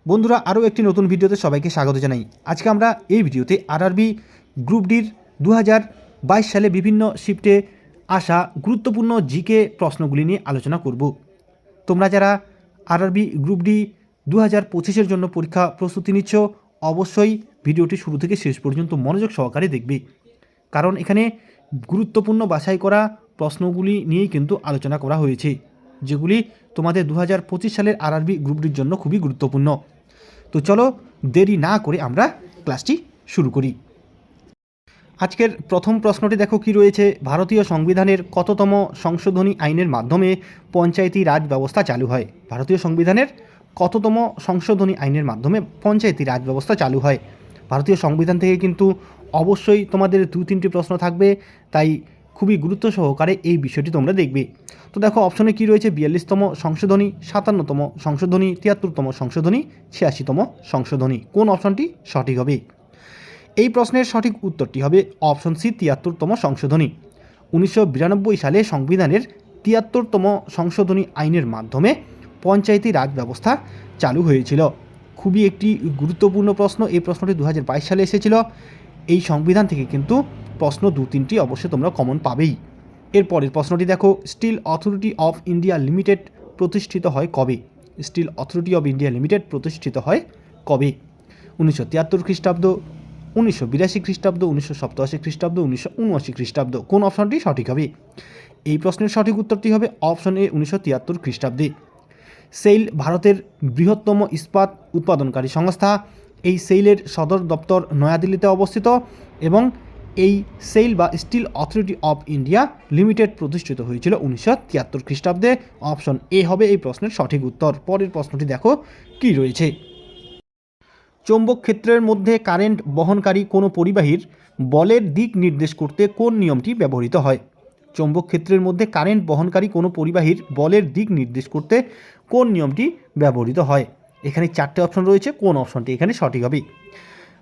বন্ধুরা, আরও একটি নতুন ভিডিওতে সবাইকে স্বাগত জানাই। আজকে আমরা এই ভিডিওতে আরআরবি গ্রুপ ডির 2022 সালে বিভিন্ন শিফটে আসা গুরুত্বপূর্ণ জিকে প্রশ্নগুলি নিয়ে আলোচনা করব। তোমরা যারা আরআরবি গ্রুপ ডি 2025-এর জন্য পরীক্ষা প্রস্তুতি নিচ্ছ, অবশ্যই ভিডিওটি শুরু থেকে শেষ পর্যন্ত মনোযোগ সহকারে দেখবে, কারণ এখানে গুরুত্বপূর্ণ বাছাই করা প্রশ্নগুলি নিয়েই কিন্তু আলোচনা করা হয়েছে, যেগুলি তোমাদের 2025 সালের আরআরবি গ্রুপ ডির জন্য খুবই গুরুত্বপূর্ণ। তো চলো দেরি না করে আমরা ক্লাসটি শুরু করি। আজকের প্রথম প্রশ্নটি দেখো কি রয়েছে। ভারতীয় সংবিধানের কততম সংশোধনী আইনের মাধ্যমে পঞ্চায়েতি রাজ ব্যবস্থা চালু হয়? ভারতীয় সংবিধানের কততম সংশোধনী আইনের মাধ্যমে পঞ্চায়েতি রাজ ব্যবস্থা চালু হয়? ভারতীয় সংবিধান থেকে কিন্তু অবশ্যই তোমাদের 2-3টি প্রশ্ন থাকবে, তাই খুবই গুরুত্ব সহকারে এই বিষয়টি তোমরা দেখবে। তো দেখো অপশনে কি রয়েছে: 42তম সংশোধনী, 57তম সংশোধনী, 73তম সংশোধনী, 86তম সংশোধনী। কোন অপশনটি সঠিক হবে? এই প্রশ্নের সঠিক উত্তরটি হবে অপশন সি, 73তম সংশোধনী। 1992 সালে সংবিধানের 73তম সংশোধনী আইনের মাধ্যমে পঞ্চায়েতি রাজ ব্যবস্থা চালু হয়েছিল। খুবই একটি গুরুত্বপূর্ণ প্রশ্ন। এই প্রশ্নটি 2022 সালে এসেছিল। এই সংবিধান থেকে কিন্তু প্রশ্ন 2-3টি অবশ্যই তোমরা কমন পাবেই। এরপরের প্রশ্নটি দেখো, steel authority of India limited প্রতিষ্ঠিত হয় কবে? Steel authority of India limited প্রতিষ্ঠিত হয় কবে? 1973 খ্রিস্টাব্দ, 1982 খ্রিস্টাব্দ, 1987 খ্রিস্টাব্দ, 1979 খ্রিস্টাব্দ। কোন অপশনটি সঠিক হবে? এই প্রশ্নের সঠিক উত্তরটি হবে অপশন এ, 1973 খ্রিস্টাব্দে। সেইল ভারতের বৃহত্তম ইস্পাত উৎপাদনকারী সংস্থা। এই সেইলের সদর দপ্তর নয়াদিল্লিতে অবস্থিত এবং এই সেইল বা steel authority of India limited প্রতিষ্ঠিত হয়েছিল 1973 খ্রিস্টাব্দে। অপশন এ হবে এই প্রশ্নের সঠিক উত্তর। পরের প্রশ্নটি দেখো কি রয়েছে। চৌম্বক ক্ষেত্রের মধ্যে কারেন্ট বহনকারী কোনো পরিবাহীর বলের দিক নির্দেশ করতে কোন নিয়মটি ব্যবহৃত হয়? চৌম্বক ক্ষেত্রের মধ্যে কারেন্ট বহনকারী কোনো পরিবাহীর বলের দিক নির্দেশ করতে কোন নিয়মটি ব্যবহৃত হয়? এখানে 4টে অপশন রয়েছে, কোন অপশনটি এখানে সঠিক হবে?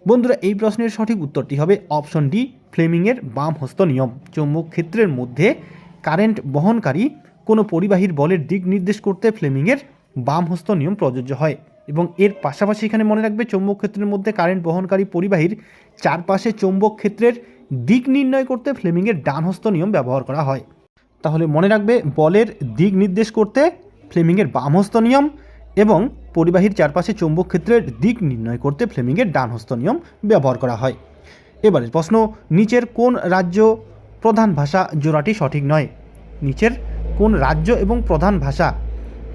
বন্ধুরা, এই প্রশ্নের সঠিক উত্তরটি হবে অপশন ডি, ফ্লেমিংয়ের বাম হস্ত নিয়ম। চৌম্বক ক্ষেত্রের মধ্যে কারেন্ট বহনকারী কোনো পরিবাহীর বলের দিক নির্দেশ করতে ফ্লেমিংয়ের বাম হস্ত নিয়ম প্রযোজ্য হয়। এবং এর পাশাপাশি এখানে মনে রাখবে, চৌম্বক ক্ষেত্রের মধ্যে কারেন্ট বহনকারী পরিবাহীর চারপাশে চৌম্বক ক্ষেত্রের দিক নির্ণয় করতে ফ্লেমিংয়ের ডান হস্ত নিয়ম ব্যবহার করা হয়। তাহলে মনে রাখবে, বলের দিক নির্দেশ করতে ফ্লেমিংয়ের বাম হস্ত নিয়ম এবং পরিবাহীর চারপাশে চৌম্বক ক্ষেত্রের দিক নির্ণয় করতে ফ্লেমিংয়ের ডান হস্ত নিয়ম ব্যবহার করা হয়। এবারের প্রশ্ন, নিচের কোন রাজ্য প্রধান ভাষা জোড়াটি সঠিক নয়? নিচের কোন রাজ্য এবং প্রধান ভাষা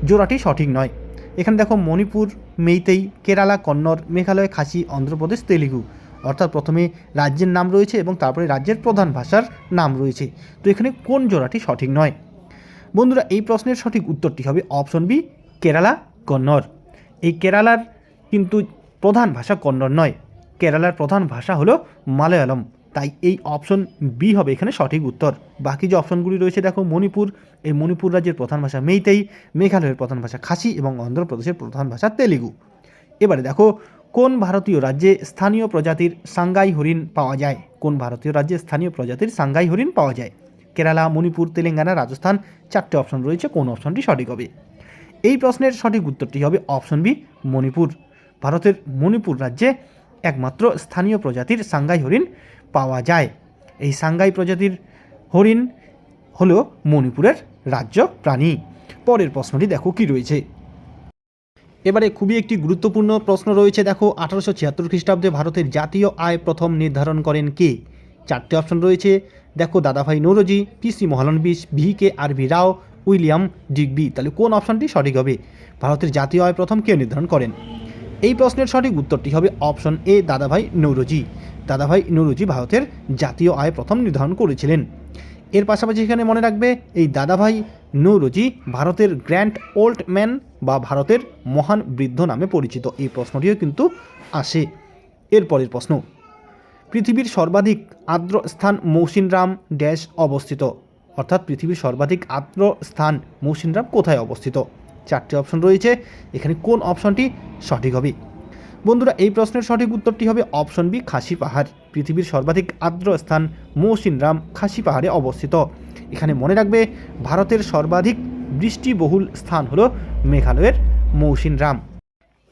জোড়াটি সঠিক নয়? এখানে দেখো মণিপুর, মেইতেই, কেরালা কন্নড়, মেঘালয় খাসি, অন্ধ্রপ্রদেশ তেলেগু। অর্থাৎ প্রথমে রাজ্যের নাম রয়েছে এবং তারপরে রাজ্যের প্রধান ভাষার নাম রয়েছে। তো এখানে কোন জোড়াটি সঠিক নয়? বন্ধুরা, এই প্রশ্নের সঠিক উত্তরটি হবে অপশন বি, কেরালা কন্নড়। এই কেরালার কিন্তু প্রধান ভাষা কন্নড় নয়, কেরালার প্রধান ভাষা হলো মালয়ালম। তাই এই অপশন বি হবে এখানে সঠিক উত্তর। বাকি যে অপশনগুলি রয়েছে দেখো, মণিপুর, এই মণিপুর রাজ্যের প্রধান ভাষা মেইতেই, মেঘালয়ের প্রধান ভাষা খাসি এবং অন্ধ্রপ্রদেশের প্রধান ভাষা তেলেগু। এবারে দেখো, কোন ভারতীয় রাজ্যে স্থানীয় প্রজাতির সাংগাই হরিণ পাওয়া যায়? কোন ভারতীয় রাজ্যে স্থানীয় প্রজাতির সাংগাই হরিণ পাওয়া যায়? কেরালা, মণিপুর, তেলেঙ্গানা, রাজস্থান। 4টে অপশন রয়েছে, কোন অপশনটি সঠিক হবে? এই প্রশ্নের সঠিক উত্তরটি হবে অপশন বি, মণিপুর। ভারতের মণিপুর রাজ্যে একমাত্র স্থানীয় প্রজাতির সাংগাই হরিণ পাওয়া যায়। এই সাংগাই প্রজাতির হরিণ হলো মণিপুরের রাজ্য প্রাণী। পরের প্রশ্নটি দেখো কি রয়েছে। এবারে খুবই একটি গুরুত্বপূর্ণ প্রশ্ন রয়েছে দেখো, 1876 খ্রিস্টাব্দে ভারতের জাতীয় আয় প্রথম নির্ধারণ করেন কে? 4টে অপশন রয়েছে দেখো, দাদাভাই নৌরোজি, পিসি মহলানবিশ, ভি.কে. আর.ভি. রাও, উইলিয়াম ডিগবি। তাহলে কোন অপশনটি সঠিক হবে? ভারতের জাতীয় আয় প্রথম কে নির্ধারণ করেন? এই প্রশ্নের সঠিক উত্তরটি হবে অপশন এ, দাদাভাই নৌরোজি। দাদাভাই নৌরোজি ভারতের জাতীয় আয় প্রথম নির্ধারণ করেছিলেন। এর পাশাপাশি এখানে মনে রাখবে, এই দাদাভাই নৌরোজি ভারতের গ্র্যান্ড ওল্ড ম্যান বা ভারতের মহান বৃদ্ধ নামে পরিচিত। এই প্রশ্নটিও কিন্তু আসে। এরপরের প্রশ্ন, পৃথিবীর সর্বাধিক আর্দ্র স্থান মৌসিনরাম ড্যাশ অবস্থিত? অর্থাৎ পৃথিবীর সর্বাধিক আর্দ্র স্থান মৌসিনরাম কোথায় অবস্থিত? 4টে অপশন রয়েছে, এখানে কোন অপশনটি সঠিক হবে? বন্ধুরা, এই প্রশ্নের সঠিক উত্তরটি হবে অপশন বি, খাসি পাহাড়। পৃথিবীর সর্বাধিক আর্দ্র স্থান মৌসিনরাম খাসি পাহাড়ে অবস্থিত। এখানে মনে রাখবে, ভারতের সর্বাধিক বৃষ্টিবহুল স্থান হলো মেঘালয়ের মৌসিনরাম।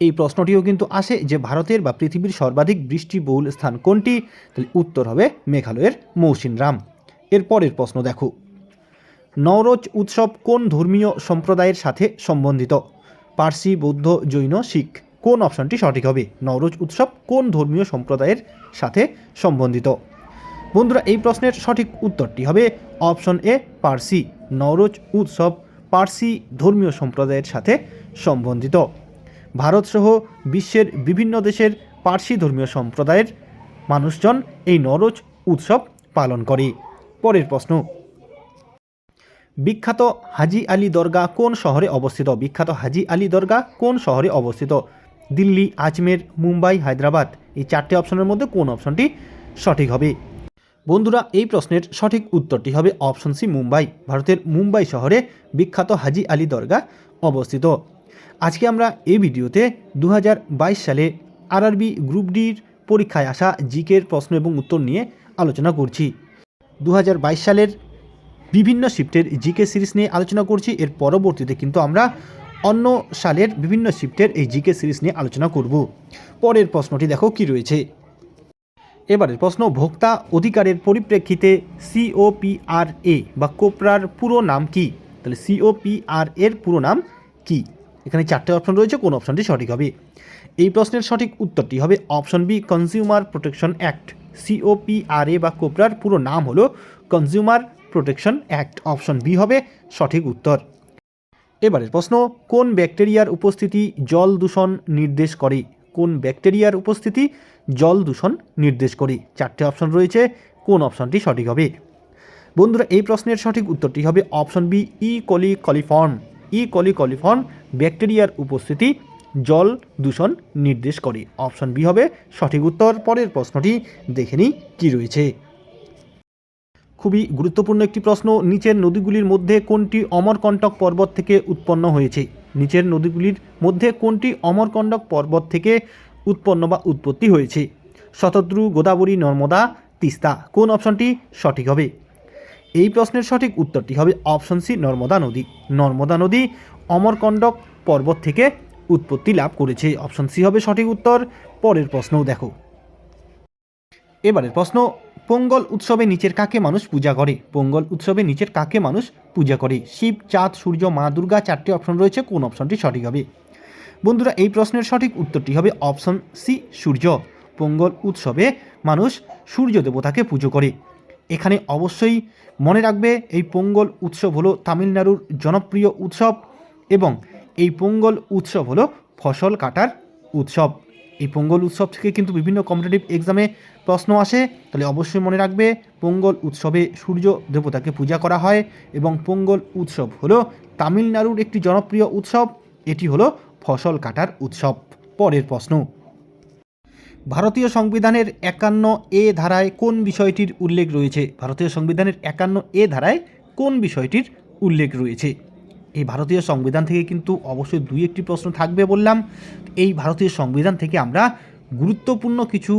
এই প্রশ্নটিও কিন্তু আসে যে ভারতের বা পৃথিবীর সর্বাধিক বৃষ্টিবহুল স্থান কোনটি? তাহলে উত্তর হবে মেঘালয়ের মৌসিনরাম। এর পরের প্রশ্ন দেখো, নওরোজ উৎসব কোন ধর্মীয় সম্প্রদায়ের সাথে সম্বন্ধিত? পার্সি, বৌদ্ধ, জৈন, শিখ। কোন অপশনটি সঠিক হবে? নওরোজ উৎসব কোন ধর্মীয় সম্প্রদায়ের সাথে সম্বন্ধিত? বন্ধুরা, এই প্রশ্নের সঠিক উত্তরটি হবে অপশন এ, পার্সি। নওরোজ উৎসব পার্সি ধর্মীয় সম্প্রদায়ের সাথে সম্বন্ধিত। ভারতসহ বিশ্বের বিভিন্ন দেশের পার্সি ধর্মীয় সম্প্রদায়ের মানুষজন এই নওরোজ উৎসব পালন করে। পরের প্রশ্ন, বিখ্যাত হাজি আলী দরগা কোন শহরে অবস্থিত? বিখ্যাত হাজি আলী দরগা কোন শহরে অবস্থিত? দিল্লি, আজমের, মুম্বাই, হায়দ্রাবাদ। এই চারটি অপশনের মধ্যে কোন অপশনটি সঠিক হবে? বন্ধুরা, এই প্রশ্নের সঠিক উত্তরটি হবে অপশন সি, মুম্বাই। ভারতের মুম্বাই শহরে বিখ্যাত হাজি আলী দরগা অবস্থিত। আজকে আমরা এই ভিডিওতে 2022 সালে আরআরবি গ্রুপ ডির পরীক্ষায় আসা জিকের প্রশ্ন এবং উত্তর নিয়ে আলোচনা করছি। 2022 সালের বিভিন্ন শিফটের জিকে সিরিজ নিয়ে আলোচনা করছি। এর পরবর্তীতে কিন্তু আমরা অন্য সালের বিভিন্ন শিফটের এই জিকে সিরিজ নিয়ে আলোচনা করব। পরের প্রশ্নটি দেখো কি রয়েছে। এবারের প্রশ্ন, ভোক্তা অধিকারের পরিপ্রেক্ষিতে সিওপিআরএ বা কোপরার পুরো নাম কি? তাহলে সিওপিআর এর পুরো নাম কি? এখানে চারটে অপশন রয়েছে, কোন অপশনটি সঠিক হবে? এই প্রশ্নের সঠিক উত্তরটি হবে option B, consumer protection act. COPRA বা কোপরার পুরো নাম হলো consumer protection act. Option B হবে সঠিক উত্তর। এবারের প্রশ্ন, কোন ব্যাকটেরিয়ার উপস্থিতি জল দূষণ নির্দেশ করে? কোন ব্যাকটেরিয়ার উপস্থিতি জল দূষণ নির্দেশ করে? চারটে অপশন রয়েছে, কোন অপশনটি সঠিক হবে? বন্ধুরা, এই প্রশ্নের সঠিক উত্তরটি হবে অপশন বি, ই কোলি কলিফর্ম। ই কোলি কলিফর্ম ব্যাকটেরিয়ার উপস্থিতি জল দূষণ নির্দেশ করে। অপশন বি হবে সঠিক উত্তর। পরের প্রশ্নটি দেখে নিই কী রয়েছে। খুবই গুরুত্বপূর্ণ একটি প্রশ্ন, নিচের নদীগুলির মধ্যে কোনটি অমরকণ্টক পর্বত থেকে উৎপন্ন হয়েছে? নিচের নদীগুলির মধ্যে কোনটি অমরকণ্টক পর্বত থেকে উৎপন্ন বা উৎপত্তি হয়েছে? শতদ্রু, গোদাবরী, নর্মদা, তিস্তা। কোন অপশনটি সঠিক হবে? এই প্রশ্নের সঠিক উত্তরটি হবে অপশন সি, নর্মদা নদী। নর্মদা নদী অমরকণ্টক পর্বত থেকে উৎপত্তি লাভ করেছে। অপশন সি হবে সঠিক উত্তর। পরের প্রশ্নও দেখো। এবারের প্রশ্ন, পোঙ্গল উৎসবে নিচের কাকে মানুষ পূজা করে? পোঙ্গল উৎসবে নিচের কাকে মানুষ পূজা করে? শিব, চাঁদ, সূর্য, মা দুর্গা। চারটি অপশন রয়েছে, কোন অপশনটি সঠিক হবে? বন্ধুরা, এই প্রশ্নের সঠিক উত্তরটি হবে অপশন সি, সূর্য। পোঙ্গল উৎসবে মানুষ সূর্য দেবতাকে পুজো করে। এখানে অবশ্যই মনে রাখবে এই পোঙ্গল উৎসব হলো তামিলনাড়ুর জনপ্রিয় উৎসব এবং এই পোঙ্গল উৎসব হলো ফসল কাটার উৎসব। এই পোঙ্গল উৎসব থেকে কিন্তু বিভিন্ন কম্পিটিটিভ এক্সামে প্রশ্ন আসে, তাহলে অবশ্যই মনে রাখবে পোঙ্গল উৎসবে সূর্য দেবতাকে পূজা করা হয় এবং পোঙ্গল উৎসব হলো তামিলনাড়ুর একটি জনপ্রিয় উৎসব। এটি হলো ফসল কাটার উৎসব। পরের প্রশ্ন, ভারতীয় সংবিধানের 51 ধারায় কোন বিষয়টির উল্লেখ রয়েছে? ভারতীয় সংবিধানের 51 ধারায় কোন বিষয়টির উল্লেখ রয়েছে? এই ভারতীয় সংবিধান থেকে কিন্তু অবশ্যই দুই একটি প্রশ্ন থাকবে বললাম। এই ভারতীয় সংবিধান থেকে আমরা গুরুত্বপূর্ণ কিছু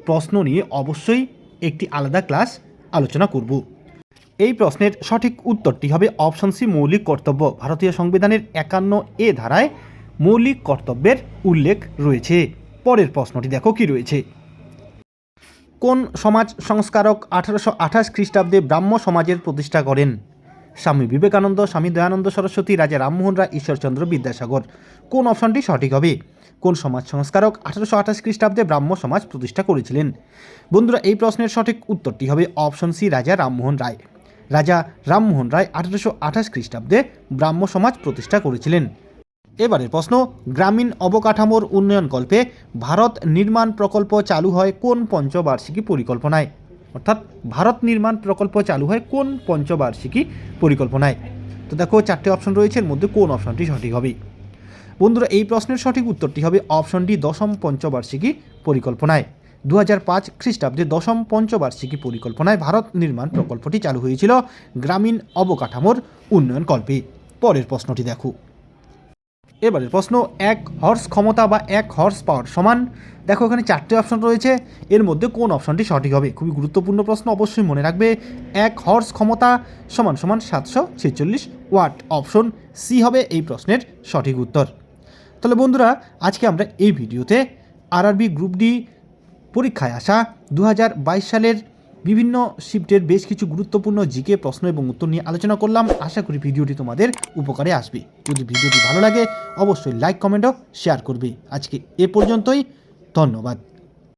প্রশ্ন নিয়ে অবশ্যই একটি আলাদা ক্লাস আলোচনা করব। এই প্রশ্নের সঠিক উত্তরটি হবে অপশন সি, মৌলিক কর্তব্য। ভারতীয় সংবিধানের 51 ধারায় মৌলিক কর্তব্যের উল্লেখ রয়েছে। পরের প্রশ্নটি দেখো কি রয়েছে। কোন সমাজ সংস্কারক 1828 খ্রিস্টাব্দে ব্রাহ্ম সমাজের প্রতিষ্ঠা করেন? স্বামী বিবেকানন্দ, স্বামী দয়ানন্দ সরস্বতী, রাজা রামমোহন রায়, ঈশ্বরচন্দ্র বিদ্যাসাগর। কোন অপশনটি সঠিক হবে? কোন সমাজ সংস্কারক 1828 খ্রিস্টাব্দে ব্রাহ্ম সমাজ প্রতিষ্ঠা করেছিলেন? বন্ধুরা, এই প্রশ্নের সঠিক উত্তরটি হবে অপশন সি, রাজা রামমোহন রায়। রাজা রামমোহন রায় 1828 খ্রিস্টাব্দে ব্রাহ্ম সমাজ প্রতিষ্ঠা করেছিলেন। এবারের প্রশ্ন, গ্রামীণ অবকাঠামোর উন্নয়নকল্পে ভারত নির্মাণ প্রকল্প চালু হয় কোন পঞ্চবার্ষিকী পরিকল্পনায়? অর্থাৎ ভারত নির্মাণ প্রকল্প চালু হয় কোন পঞ্চবার্ষিকী পরিকল্পনায়? তো দেখো চারটে অপশন রয়েছে, এর মধ্যে কোন অপশনটি সঠিক হবে? বন্ধুরা, এই প্রশ্নের সঠিক উত্তরটি হবে অপশন ডি, দশম পঞ্চবার্ষিকী পরিকল্পনায়। 2005 খ্রিস্টাব্দে দশম পঞ্চবার্ষিকী পরিকল্পনায় ভারত নির্মাণ প্রকল্পটি চালু হয়েছিল গ্রামীণ অবকাঠামোর উন্নয়নকল্পে। পরের প্রশ্নটি দেখো। এবারের প্রশ্ন, 1 হর্স ক্ষমতা বা 1 হর্স পাওয়ার সমান। দেখো এখানে চারটে অপশন রয়েছে, এর মধ্যে কোন অপশনটি সঠিক হবে? খুবই গুরুত্বপূর্ণ প্রশ্ন, অবশ্যই মনে রাখবে 1 হর্স ক্ষমতা সমান সমান 746 ওয়াট। অপশন সি হবে এই প্রশ্নের সঠিক উত্তর। তাহলে বন্ধুরা, আজকে আমরা এই ভিডিওতে আরআরবি গ্রুপ ডি পরীক্ষায় আসা 2022 সালের বিভিন্ন শিফটের বেশ কিছু গুরুত্বপূর্ণ জিকে প্রশ্ন এবং উত্তর নিয়ে আলোচনা করলাম। আশা করি ভিডিওটি তোমাদের উপকারে আসবে। যদি ভিডিওটি ভালো লাগে অবশ্যই লাইক, কমেন্ট ও শেয়ার করবে। আজকে এ পর্যন্তই, ধন্যবাদ।